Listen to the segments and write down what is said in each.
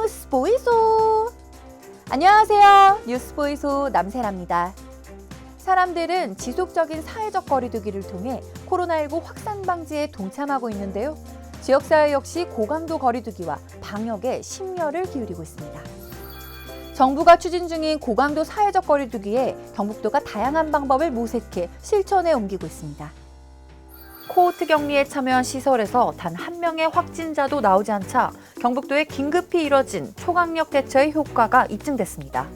뉴스 보이소. 안녕하세요. 뉴스 보이소 남세라입니다. 사람들은 지속적인 사회적 거리두기를 통해 코로나19 확산 방지에 동참하고 있는데요. 지역사회 역시 고강도 거리두기와 방역에 심려를 기울이고 있습니다. 정부가 추진 중인 고강도 사회적 거리두기에 경북도가 다양한 방법을 모색해 실천에 옮기고 있습니다. 코호트 격리에 참여한 시설에서 단 한 명의 확진자도 나오지 않자 경북도에 긴급히 이뤄진 초강력 대처의 효과가 입증됐습니다.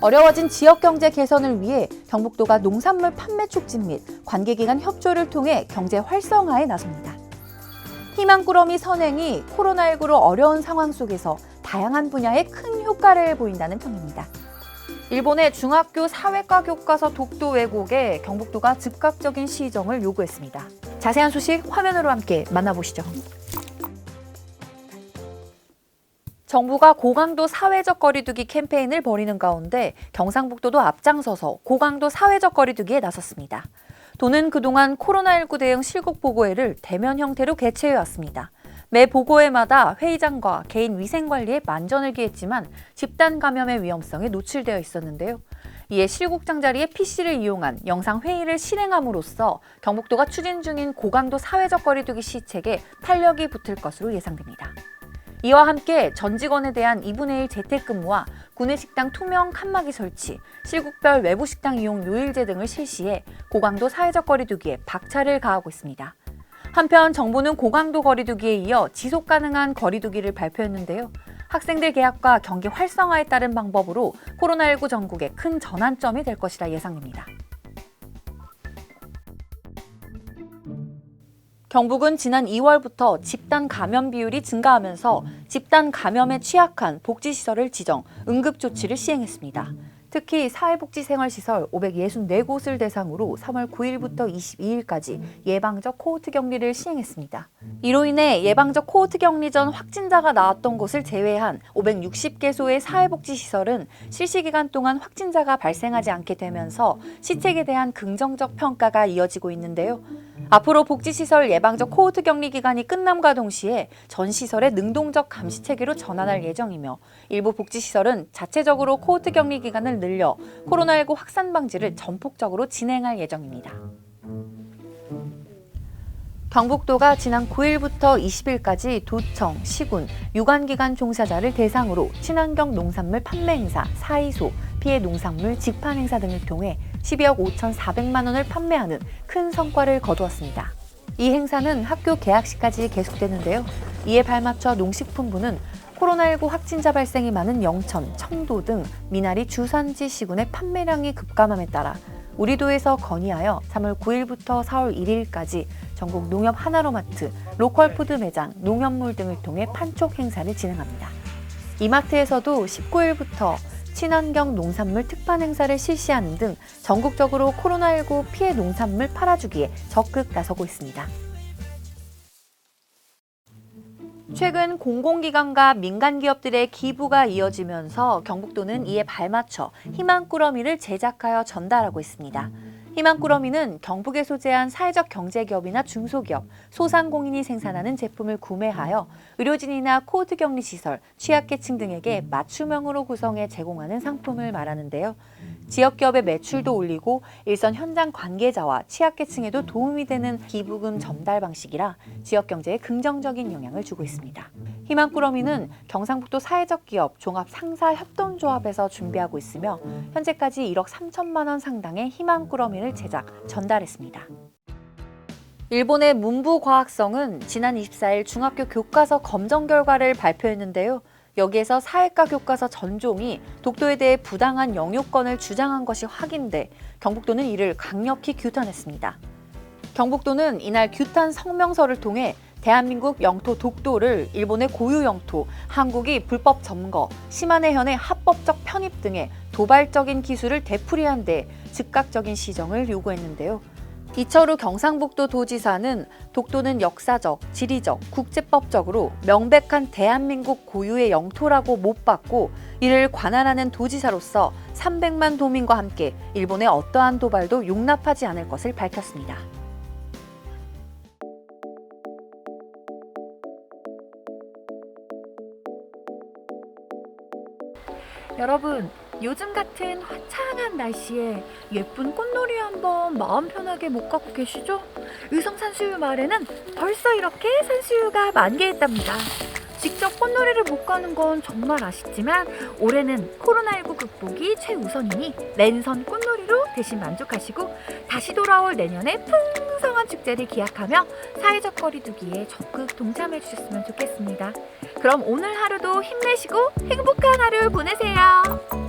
어려워진 지역 경제 개선을 위해 경북도가 농산물 판매 촉진 및 관계기관 협조를 통해 경제 활성화에 나섭니다. 희망꾸러미 선행이 코로나19로 어려운 상황 속에서 다양한 분야에 큰 효과를 보인다는 평입니다. 일본의 중학교 사회과 교과서 독도 왜곡에 경북도가 즉각적인 시정을 요구했습니다. 자세한 소식 화면으로 함께 만나보시죠. 정부가 고강도 사회적 거리두기 캠페인을 벌이는 가운데 경상북도도 앞장서서 고강도 사회적 거리두기에 나섰습니다. 도는 그동안 코로나19 대응 실국 보고회를 대면 형태로 개최해왔습니다. 매 보고회마다 회의장과 개인 위생관리에 만전을 기했지만 집단 감염의 위험성에 노출되어 있었는데요. 이에 실국장 자리에 PC를 이용한 영상회의를 실행함으로써 경북도가 추진 중인 고강도 사회적 거리두기 시책에 탄력이 붙을 것으로 예상됩니다. 이와 함께 전 직원에 대한 2분의 1 재택근무와 구내식당 투명 칸막이 설치, 실국별 외부식당 이용 요일제 등을 실시해 고강도 사회적 거리두기에 박차를 가하고 있습니다. 한편 정부는 고강도 거리두기에 이어 지속 가능한 거리두기를 발표했는데요. 학생들 개학과 경기 활성화에 따른 방법으로 코로나19 전국에 큰 전환점이 될 것이라 예상됩니다. 경북은 지난 2월부터 집단 감염 비율이 증가하면서 집단 감염에 취약한 복지시설을 지정, 응급조치를 시행했습니다. 특히 사회복지생활시설 564곳을 대상으로 3월 9일부터 22일까지 예방적 코호트 격리를 시행했습니다. 이로 인해 예방적 코호트 격리 전 확진자가 나왔던 곳을 제외한 560개소의 사회복지시설은 실시기간 동안 확진자가 발생하지 않게 되면서 시책에 대한 긍정적 평가가 이어지고 있는데요. 앞으로 복지시설 예방적 코호트 격리 기간이 끝남과 동시에 전 시설의 능동적 감시 체계로 전환할 예정이며 일부 복지시설은 자체적으로 코호트 격리 기간을 늘려 코로나19 확산 방지를 전폭적으로 진행할 예정입니다. 경북도가 지난 9일부터 20일까지 도청, 시군, 유관기관 종사자를 대상으로 친환경 농산물 판매 행사, 사이소, 피해 농산물 직판 행사 등을 통해 12억 5,400만 원을 판매하는 큰 성과를 거두었습니다. 이 행사는 학교 개학식까지 계속되는데요. 이에 발맞춰 농식품부는 코로나19 확진자 발생이 많은 영천, 청도 등 미나리 주산지 시군의 판매량이 급감함에 따라 우리 도에서 건의하여 3월 9일부터 4월 1일까지 전국 농협 하나로마트, 로컬푸드 매장, 농협물 등을 통해 판촉 행사를 진행합니다. 이마트에서도 19일부터 친환경 농산물 특판 행사를 실시하는 등 전국적으로 코로나19 피해 농산물 팔아주기에 적극 나서고 있습니다. 최근 공공기관과 민간기업들의 기부가 이어지면서 경북도는 이에 발맞춰 희망꾸러미를 제작하여 전달하고 있습니다. 희망꾸러미는 경북에 소재한 사회적 경제기업이나 중소기업, 소상공인이 생산하는 제품을 구매하여 의료진이나 코호트 격리시설, 취약계층 등에게 맞춤형으로 구성해 제공하는 상품을 말하는데요. 지역기업의 매출도 올리고 일선 현장 관계자와 취약계층에도 도움이 되는 기부금 전달 방식이라 지역경제에 긍정적인 영향을 주고 있습니다. 희망꾸러미는 경상북도 사회적 기업 종합상사협동조합에서 준비하고 있으며 현재까지 1억 3천만 원 상당의 희망꾸러미를 제작, 전달했습니다. 일본의 문부과학성은 지난 24일 중학교 교과서 검정 결과를 발표했는데요. 여기에서 사회과 교과서 전종이 독도에 대해 부당한 영유권을 주장한 것이 확인돼 경북도는 이를 강력히 규탄했습니다. 경북도는 이날 규탄 성명서를 통해 대한민국 영토 독도를 일본의 고유 영토, 한국이 불법 점거, 시마네현의 합법적 편입 등의 도발적인 기술을 되풀이한 데 즉각적인 시정을 요구했는데요. 이철우 경상북도 도지사는 독도는 역사적, 지리적, 국제법적으로 명백한 대한민국 고유의 영토라고 못 봤고 이를 관할하는 도지사로서 300만 도민과 함께 일본의 어떠한 도발도 용납하지 않을 것을 밝혔습니다. 여러분, 요즘 같은 화창한 날씨에 예쁜 꽃놀이 한번 마음 편하게 못 가고 계시죠? 의성 산수유 마을에는 벌써 이렇게 산수유가 만개했답니다. 직접 꽃놀이를 못 가는 건 정말 아쉽지만 올해는 코로나19 극복이 최우선이니 랜선 꽃놀이로 대신 만족하시고 다시 돌아올 내년에 풍성한 축제를 기약하며 사회적 거리 두기에 적극 동참해 주셨으면 좋겠습니다. 그럼 오늘 하루도 힘내시고 행복한 하루 보내세요.